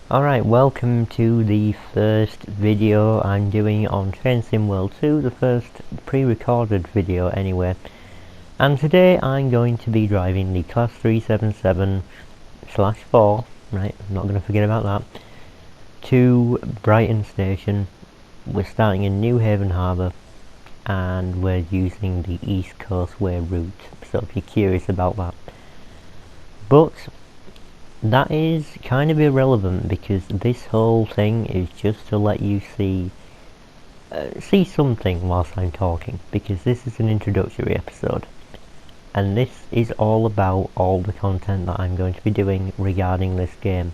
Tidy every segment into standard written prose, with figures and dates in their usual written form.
Alright, welcome to the first video I'm doing on Train Sim World 2, the first pre-recorded video anyway. And today I'm going to be driving the Class 377/4, right, I'm not going to forget about that, to Brighton Station. We're starting in New Haven Harbour and we're using the East Coast Way route, so if you're curious about that. But that is kind of irrelevant because this whole thing is just to let you see something whilst I'm talking, because this is an introductory episode and this is all about all the content that I'm going to be doing regarding this game.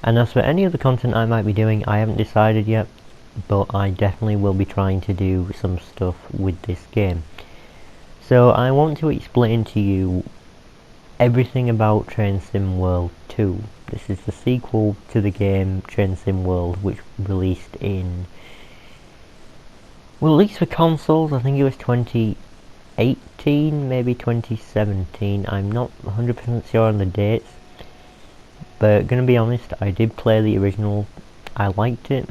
And as for any other content I might be doing, I haven't decided yet, but I definitely will be trying to do some stuff with this game. So I want to explain to you everything about Train Sim World 2. This is the sequel to the game Train Sim World, which released in, well, at least for consoles, I think it was 2018, maybe 2017. I'm not 100% sure on the dates, but gonna be honest, I did play the original. I liked it,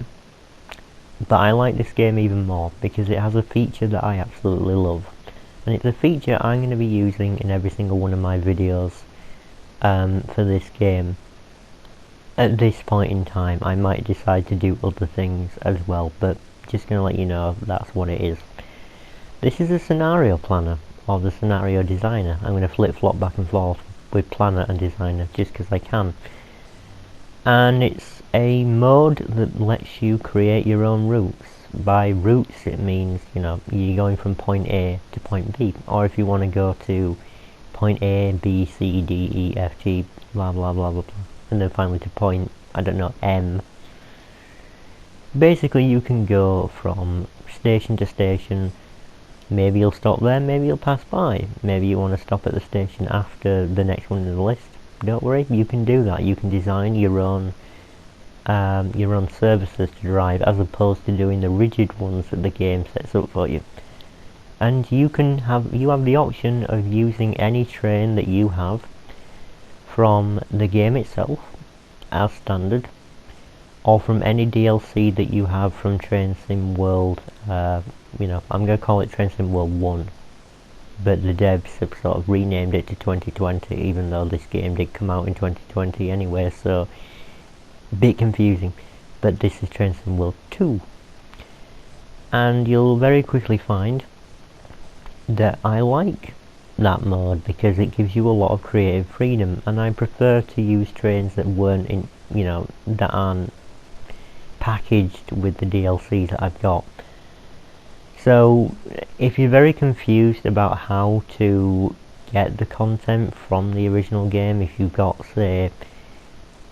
but I like this game even more because it has a feature that I absolutely love. And it's a feature I'm going to be using in every single one of my videos for this game. At this point in time, I might decide to do other things as well, but just going to let you know that's what it is. This is a scenario planner, or the scenario designer. I'm going to flip-flop back and forth with planner and designer just because I can. And it's a mode that lets you create your own routes. By routes it means, you know, you're going from point A to point B, or if you want to go to point A, B, C, D, E, F, G, blah blah blah blah blah, and then finally to point, I don't know, M. Basically you can go from station to station. Maybe you'll stop there, maybe you'll pass by, maybe you want to stop at the station after the next one in the list. Don't worry, you can do that. You can design your own services to drive, as opposed to doing the rigid ones that the game sets up for you. And you have the option of using any train that you have from the game itself as standard, or from any DLC that you have from Train Sim World. You know, I'm going to call it Train Sim World 1, but the devs have sort of renamed it to 2020, even though this game did come out in 2020 anyway, so a bit confusing. But this is Train Sim World 2, and you'll very quickly find that I like that mode because it gives you a lot of creative freedom, and I prefer to use trains that weren't in, you know, that aren't packaged with the DLCs that I've got. So if you're very confused about how to get the content from the original game, if you've got, say,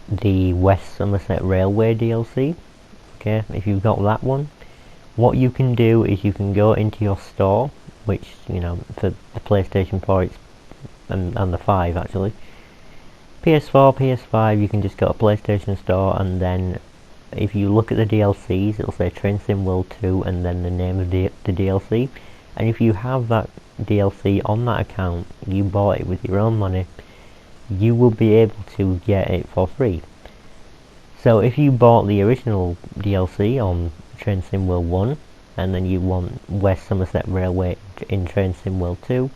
the West Somerset Railway DLC, okay, if you've got that one, what you can do is you can go into your store, which, you know, for the PlayStation 4 it's, and the 5 actually, PS4, PS5, you can just go to PlayStation Store, and then if you look at the DLCs, it'll say Train Sim World 2 and then the name of the DLC. And if you have that DLC on that account, you bought it with your own money, you will be able to get it for free. So if you bought the original DLC on Train Sim World 1, and then you want West Somerset Railway in Train Sim World 2,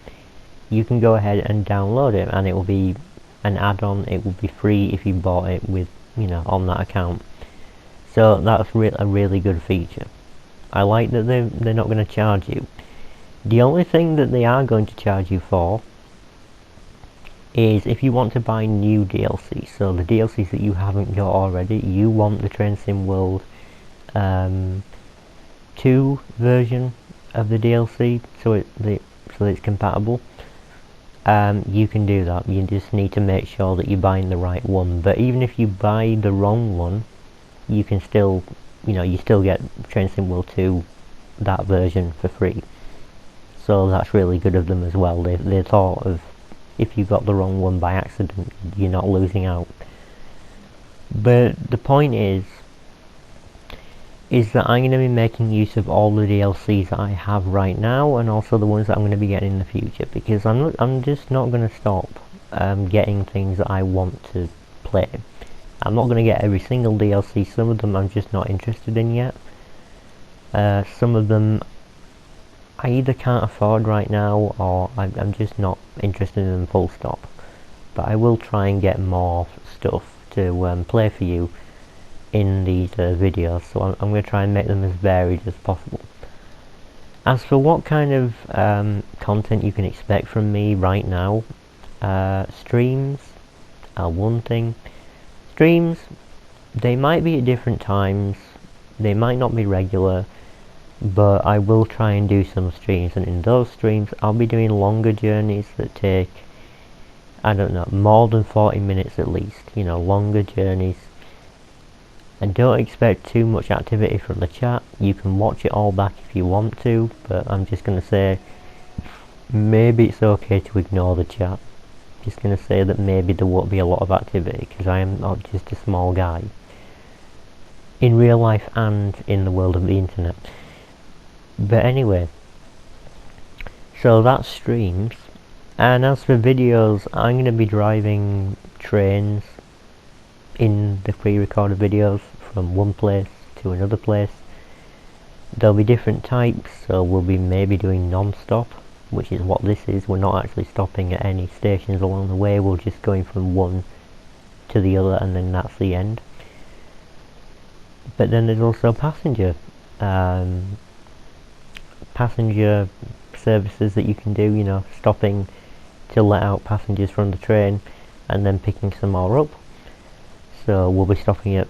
you can go ahead and download it, and it will be an add-on. It will be free if you bought it with, you know, on that account. So that's a really good feature. I like that they're not going to charge you. The only thing that they are going to charge you for is if you want to buy new DLC. So the DLCs that you haven't got already, you want the Train Sim World 2 version of the DLC, so it's compatible. You can do that. You just need to make sure that you're buying the right one. But even if you buy the wrong one, you can still, you know, you still get Train Sim World 2, that version, for free. So that's really good of them as well. They thought of, if you got the wrong one by accident, you're not losing out. But the point is that I'm going to be making use of all the DLCs that I have right now, and also the ones that I'm going to be getting in the future, because I'm just not going to stop getting things that I want to play. I'm not going to get every single DLC. Some of them I'm just not interested in yet. Some of them I either can't afford right now, or I'm just not interested in them full stop. But I will try and get more stuff to play for you in these videos, so I'm going to try and make them as varied as possible. As for what kind of content you can expect from me right now, streams are one thing. Streams, they might be at different times, they might not be regular, but I will try and do some streams, and in those streams I'll be doing longer journeys that take, I don't know, more than 40 minutes at least, you know, longer journeys. And don't expect too much activity from the chat. You can watch it all back if you want to, but I'm just going to say maybe it's okay to ignore the chat. Just going to say that maybe there won't be a lot of activity, because I am not just a small guy in real life and in the world of the internet. But anyway, so that's streams. And as for videos, I'm going to be driving trains in the pre-recorded videos from one place to another place. There'll be different types, so we'll be maybe doing non-stop, which is what this is. We're not actually stopping at any stations along the way, we're just going from one to the other, and then that's the end. But then there's also passenger services that you can do, you know, stopping to let out passengers from the train and then picking some more up. So we'll be stopping at,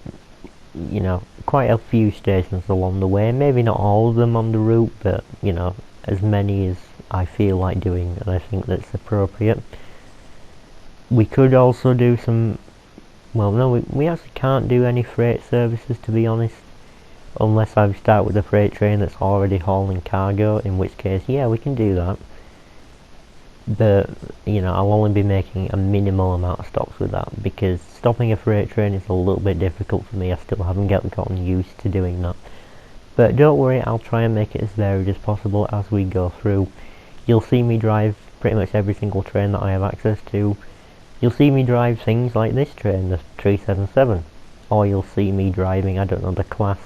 you know, quite a few stations along the way. Maybe not all of them on the route, but, you know, as many as I feel like doing, and I think that's appropriate. We could also do some, well, no, we actually can't do any freight services, to be honest, unless I start with a freight train that's already hauling cargo, in which case, yeah, we can do that. But, you know, I'll only be making a minimal amount of stops with that, because stopping a freight train is a little bit difficult for me. I still haven't gotten used to doing that. But don't worry, I'll try and make it as varied as possible as we go through. You'll see me drive pretty much every single train that I have access to. You'll see me drive things like this train, the 377. Or you'll see me driving, I don't know, the Class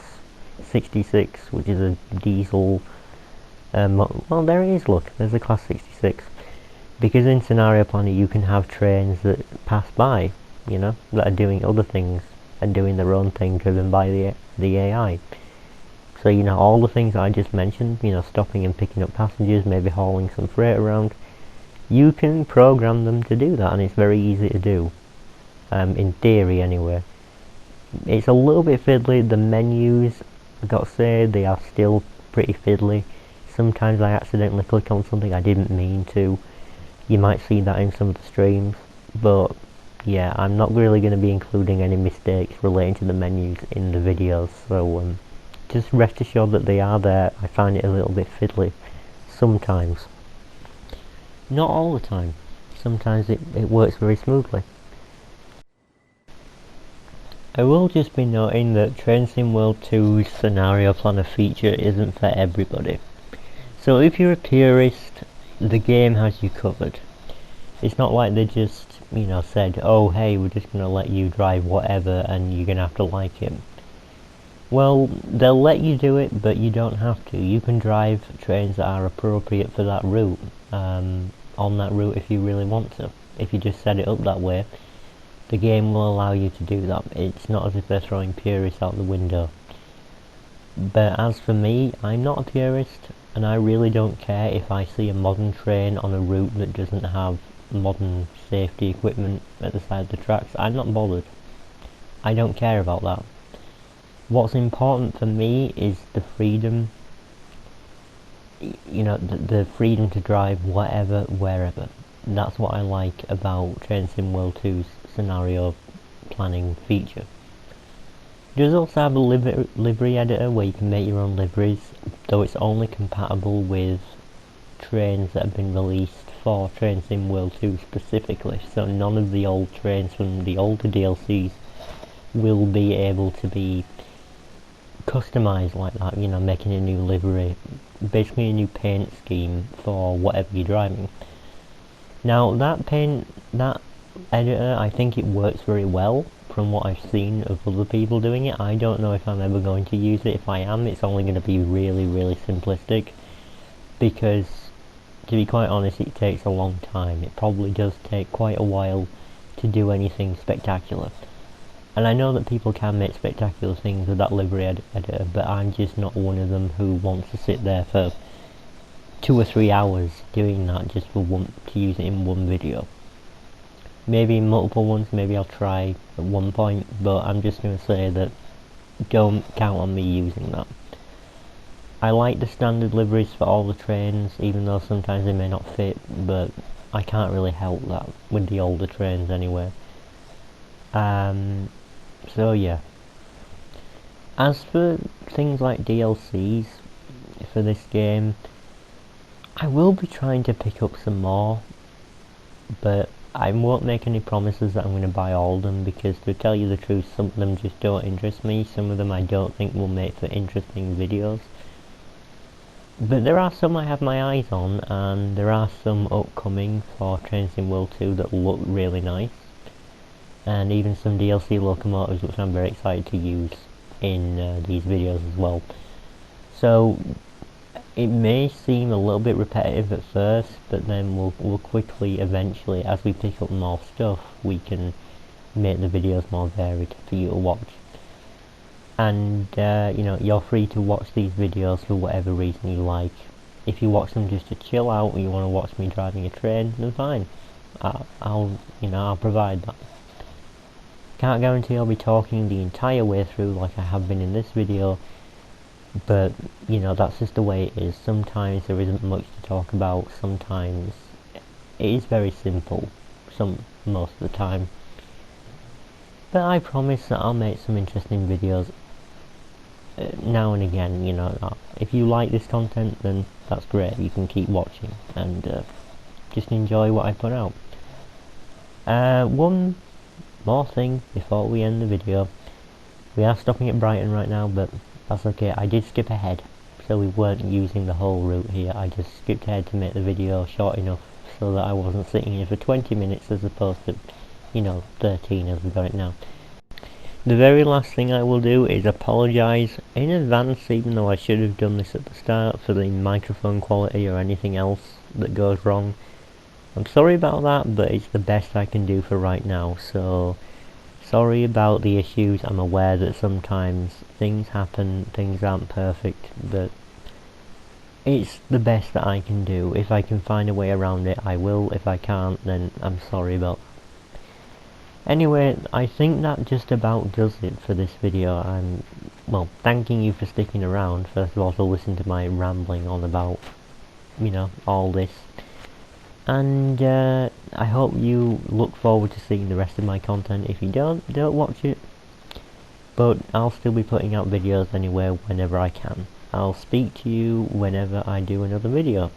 66, which is a diesel... well, there it is, look, there's a Class 66. Because in Scenario Planner you can have trains that pass by, you know, that are doing other things and doing their own thing, driven by the AI. So, you know, all the things I just mentioned, you know, stopping and picking up passengers, maybe hauling some freight around, you can program them to do that, and it's very easy to do, in theory anyway. It's a little bit fiddly. The menus, I gotta say, they are still pretty fiddly. Sometimes I accidentally click on something I didn't mean to. You might see that in some of the streams, but yeah, I'm not really going to be including any mistakes relating to the menus in the videos, so just rest assured that they are there. I find it a little bit fiddly sometimes. Not all the time. Sometimes it works very smoothly. I will just be noting that Train Sim World 2's Scenario Planner feature isn't for everybody. So if you're a purist, the game has you covered. It's not like they just, you know, said, oh hey, we're just going to let you drive whatever and you're going to have to like it. Well, they'll let you do it, but you don't have to. You can drive trains that are appropriate for that route, on that route if you really want to. If you just set it up that way, the game will allow you to do that. It's not as if they're throwing purists out the window. But as for me, I'm not a purist, and I really don't care if I see a modern train on a route that doesn't have modern safety equipment at the side of the tracks. I'm not bothered. I don't care about that. What's important for me is the freedom, you know, the freedom to drive whatever, wherever. That's what I like about Train Sim World 2's scenario planning feature. It does also have a livery editor where you can make your own liveries, though it's only compatible with trains that have been released for Train Sim World 2 specifically, so none of the old trains from the older DLCs will be able to be customized like that, you know, making a new livery, basically a new paint scheme for whatever you're driving. Now that editor, I think it works very well from what I've seen of other people doing it. I don't know if I'm ever going to use it. If I am, it's only going to be really, really simplistic, because to be quite honest, it takes a long time. It probably does take quite a while to do anything spectacular. And I know that people can make spectacular things with that library editor, but I'm just not one of them who wants to sit there for 2 or 3 hours doing that just for to use it in one video. Maybe in multiple ones, maybe I'll try at one point, but I'm just going to say that don't count on me using that. I like the standard liveries for all the trains, even though sometimes they may not fit, but I can't really help that with the older trains anyway. So yeah. As for things like DLCs for this game, I will be trying to pick up some more, but I won't make any promises that I'm going to buy all of them, because to tell you the truth, some of them just don't interest me. Some of them I don't think will make for interesting videos. But there are some I have my eyes on, and there are some upcoming for Train Sim World 2 that look really nice. And even some DLC locomotives which I'm very excited to use in these videos as well. So it may seem a little bit repetitive at first, but then we'll quickly, eventually, as we pick up more stuff, we can make the videos more varied for you to watch. And you know, you're free to watch these videos for whatever reason you like. If you watch them just to chill out, or you want to watch me driving a train, then fine. I'll provide that. Can't guarantee I'll be talking the entire way through like I have been in this video, but you know, that's just the way it is. Sometimes there isn't much to talk about, sometimes it is very simple, most of the time. But I promise that I'll make some interesting videos now and again, you know. If you like this content, then that's great, you can keep watching and just enjoy what I put out. One more thing before we end the video. We are stopping at Brighton right now, but that's okay. I did skip ahead, so we weren't using the whole route here. I just skipped ahead to make the video short enough so that I wasn't sitting here for 20 minutes as opposed to, you know, 13 as we got it now. The very last thing I will do is apologise in advance, even though I should have done this at the start, for the microphone quality or anything else that goes wrong. I'm sorry about that, but it's the best I can do for right now, so sorry about the issues. I'm aware that sometimes things happen, things aren't perfect, but it's the best that I can do. If I can find a way around it, I will. If I can't, then I'm sorry about that. Anyway, I think that just about does it for this video. I'm, well, thanking you for sticking around, first of all, to listen to my rambling on about, you know, all this. And I hope you look forward to seeing the rest of my content. If you don't watch it, but I'll still be putting out videos anyway whenever I can. I'll speak to you whenever I do another video.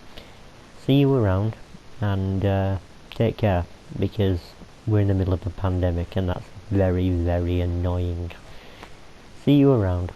See you around, and take care, because we're in the middle of a pandemic and that's very, very annoying. See you around.